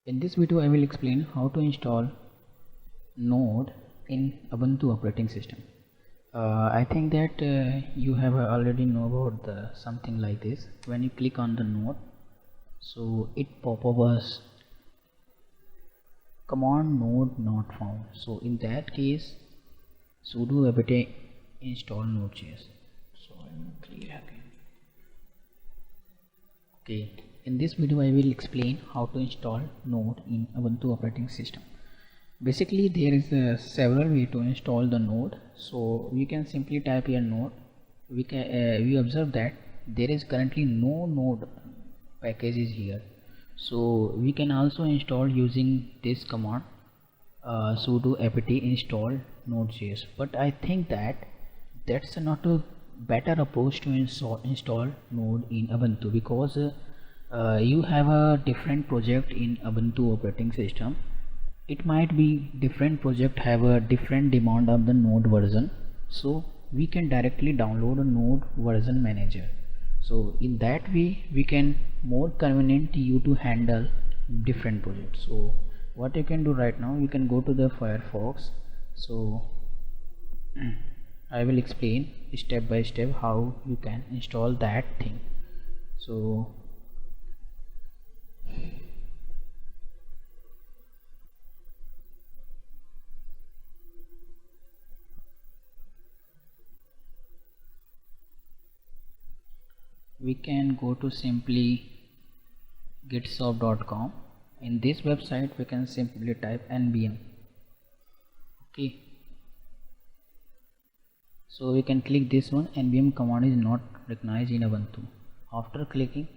In this video, I will explain how to install Node in Ubuntu operating system. I think that you have already know about something like this. When you click on the Node, so it pop up as command node not found. So in that case, sudo apt install node.js. So I will clear again. Okay, in this video I will explain how to install Node in Ubuntu operating system. Basically there is several way to install the Node. So we can simply type here Node. We observe that there is currently no Node packages here. So we can also install using this command sudo apt install node.js. But I think that that's not a better approach to install Node in Ubuntu, because you have a different project in Ubuntu operating system. It might be different project have a different demand of the Node version, so we can directly download a Node version manager. So in that way we can more convenient you to handle different projects. So what you can do right now, you can go to the Firefox. So I will explain step by step how you can install that thing. So we can go to simply gitshop.com. In this website we can simply type npm. Okay, so we can click this one. npm command is not recognized in Ubuntu. After clicking,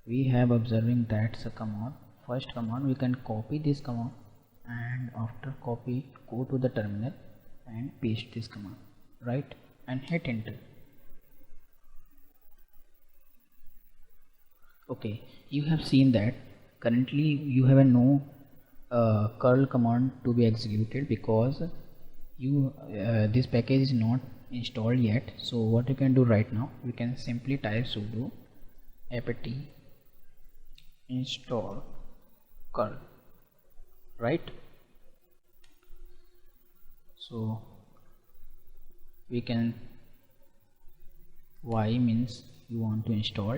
we have observing that's a command. First command, we can copy this command, and after copy go to the terminal and paste this command, right, and hit enter. Okay, you have seen that currently you have a no curl command to be executed because you this package is not installed yet. So what you can do right now, you can simply type sudo apt install curl, right? So we can y means you want to install.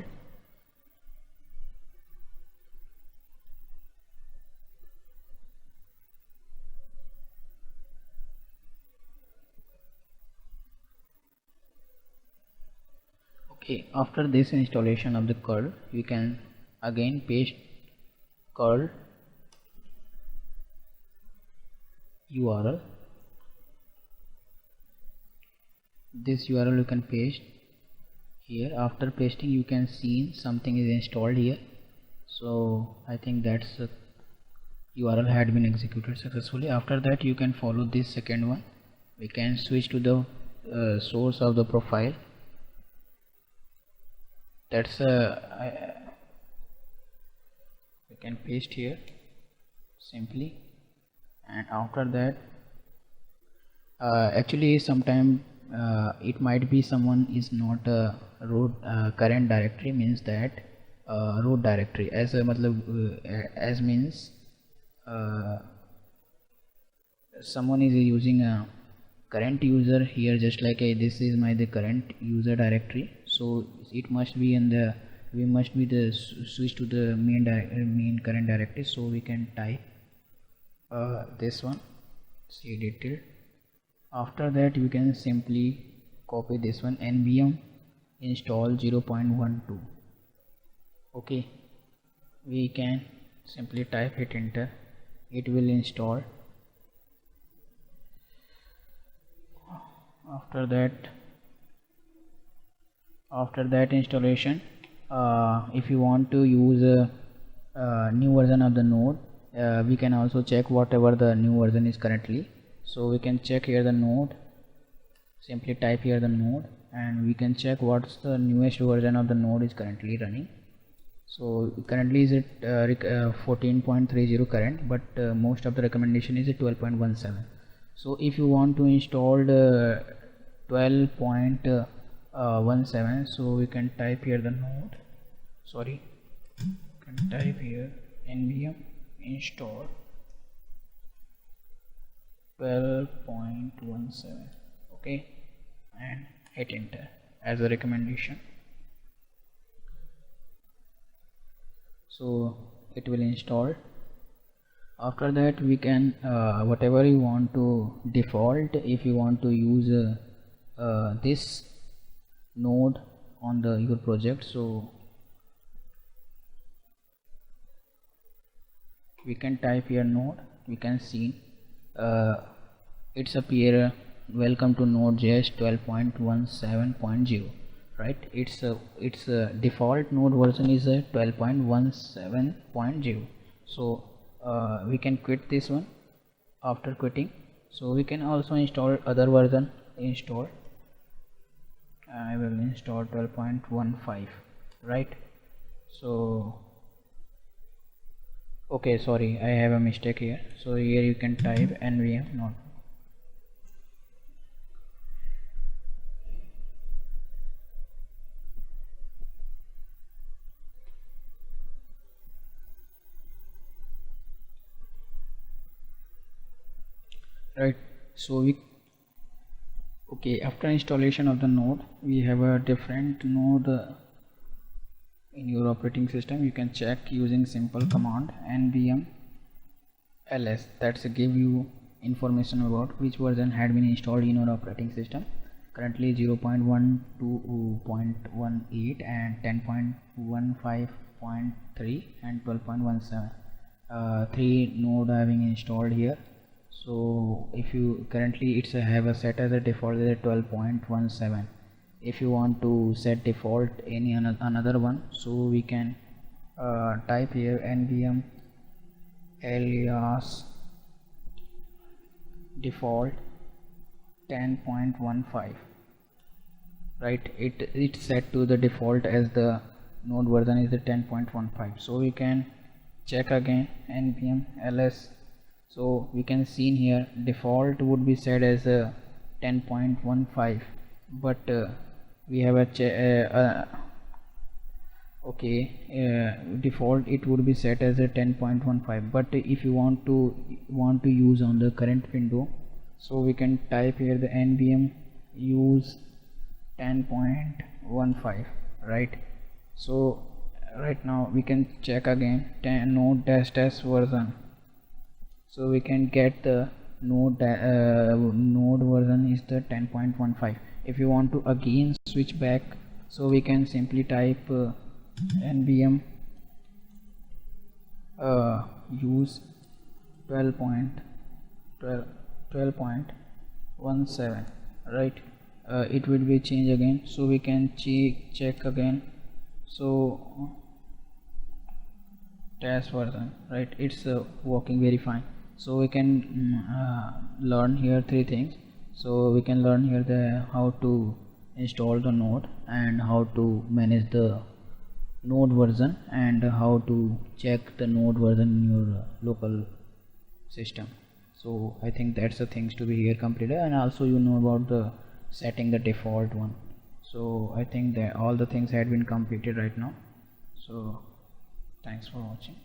Okay, after this installation of the curl, you can again paste curl URL. This URL you can paste here. After pasting, you can see something is installed here. So I think that's URL had been executed successfully. After that, you can follow this second one. We can switch to the source of the profile. That's we can paste here simply, and after that actually sometime it might be someone is not root current directory, means that root directory as a as means someone is using a current user here, just like this is the current user directory. So it must be in the we must be the switch to the main current directory. So we can type this one cdetail. After that you can simply copy this one npm install 0.12. okay, we can simply type, hit enter, it will install. After that installation, if you want to use a new version of the Node, we can also check whatever the new version is currently. So we can check here the Node, simply type here the Node, and we can check what's the newest version of the Node is currently running. So currently is it 14.30 current, but most of the recommendation is 12.17. so if you want to install the 12.17, so we can type here the Node, sorry, can type here npm install 12.17. okay, and hit enter as a recommendation. So it will install. After that we can whatever you want to default, if you want to use this node on your project, so we can type here node. We can see it's appear welcome to Node.js 12.17.0, right? Its default node version is 12.17.0. so we can quit this one. After quitting, so we can also install other version. Install, I will install 12.15, right? So okay, sorry, I have a mistake here. So here you can type nvm node. Right, so we okay, after installation of the node, we have a different node in your operating system. You can check using simple command nvm ls. That's give you information about which version had been installed in your operating system. Currently 0.12.18 and 10.15.3 and 12.17. Three node having installed here. So if you currently it's have a set as a default as a 12.17. if you want to set default any another one, so we can type here nvm alias default 10.15, right? It's set to the default as the node version is the 10.15. so we can check again npm ls. So we can see in here default would be set as a 10.15, but we have a default it would be set as a 10.15, but if you want to use on the current window, so we can type here the nvm use 10.15, right? So right now we can check again node dash dash version. So we can get the node version is the 10.15. if you want to again switch back, so we can simply type nvm use 12.17, right? It will be changed again, so we can check again. So test version, right? It's working very fine. So we can learn here three things. So we can learn here the how to install the node and how to manage the node version and how to check the node version in your local system. So I think that's the things to be here completed, and also you know about the setting the default one. So I think that all the things had been completed right now. So thanks for watching.